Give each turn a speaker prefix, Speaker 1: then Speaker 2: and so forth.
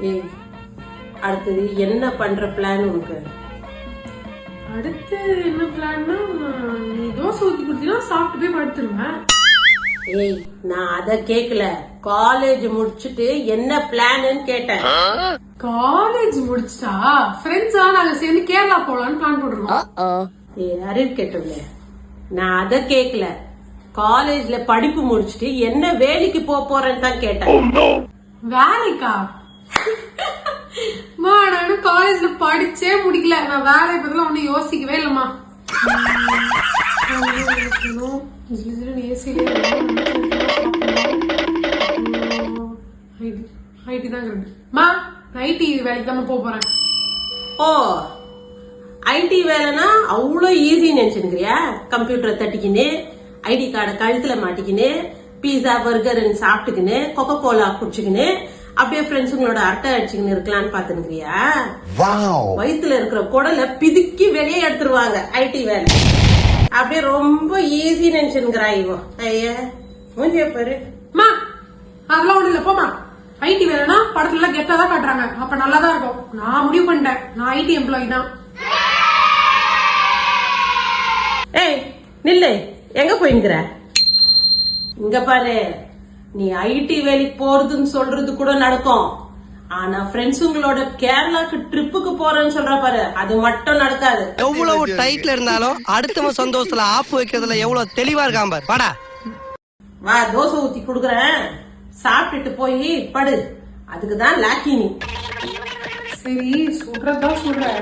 Speaker 1: ஏய், அடுத்தது என்ன பண்ற பிளான் உனக்கு?
Speaker 2: அடுத்து என்ன பிளான்னா, நீ தோசை ஊத்தி கொடுத்தீங்கன்னா சாப்பிட்டு போய் படுத்துருவேன்.
Speaker 1: ஏய், நான் அத கேக்கல. காலேஜ் முடிச்சிட்டு என்ன பிளான்னு கேட்டேன்.
Speaker 2: காலேஜ் முடிச்சிட்டா ஃப்ரெண்ட்ஸா நாங்க சேர்ந்து கேரளா போலான்னு பிளான் போட்டுருக்கோம்.
Speaker 1: ஏய், அறிவு கேட்டல. நான் அத கேக்கல. காலேஜ்ல படிப்பு முடிச்சிட்டு என்ன வேலைக்கு போறேன்னு தான் கேட்டேன்.
Speaker 2: வேலைக்கா? நான் காலேஜ்ல படிச்சே முடிக்கல. நான் வேலையை பத்தி ஒன்னும் யோசிக்கவே இல்லம்மா. ஐடி தான் ஐடி வேலைக்கு தான் போறேன்.
Speaker 1: ஓ, ஐடி வேலைனா அவ்வளோ ஈஸி நினைச்சுக்கிறியா? கம்ப்யூட்டர் தட்டிக்கின்னு, ஐடி கார்டை கழுத்துல மாட்டிக்கின்னு, பீஸா பர்கர் சாப்பிட்டுக்கின்னு, கொக்கோ கோலா குடிச்சுக்கின்னு, அப்படியே ஃப்ரெண்ட்ஸுங்களோட அரட்டை அடிச்சுக்கின்னு இருக்கலாம்னு பாத்துக்கிறியா? வயிற்றுல இருக்கிற குடலை பிதுக்கி வெளியே எடுத்துருவாங்க ஐடி வேலை. அப்படியே ரொம்ப ஈஸி நினைச்சுக்கிறா இவோ. ஐயா மூஞ்சிய பாரு.
Speaker 2: அதெல்லாம் ஒண்ணு இல்ல, போமா. ஐடி வேலைனா படத்துல எல்லாம் கெட்டா தான் காட்டுறாங்க, அப்ப நல்லாதான் இருக்கும். நான் முடிவு பண்ணிட்டேன், நான் ஐடி எம்ப்ளாயி தான்.
Speaker 1: ஏய் நில்லு, எங்க போயிங்கிற? இங்க பாரு, நீ ஐடி வேலைக்கு போறதுன்னு சொல்றது கூட நடக்கும். ஆனா ஃப்ரெண்ட்ஸுங்களோட கேரளாக்கு ட்ரிப்புக்கு போறேன்னு சொல்ற பாரு, அது மட்டும் நடக்காது.
Speaker 3: எவ்வளவு டைட்ல இருந்தாலும் அடுத்தவன் சந்தோஷத்துல ஆப்பு வைக்கிறதுல எவ்வளவு தெளிவா இருக்கான் பாரு. வாடா
Speaker 1: வா, தோசை ஊத்தி குடுக்கறேன், சாப்பிட்டுட்டு போய் படு. அதுக்குதான் லாக்கி நீ.
Speaker 2: சரி, சொல்றதுதான் சொல்றேன்.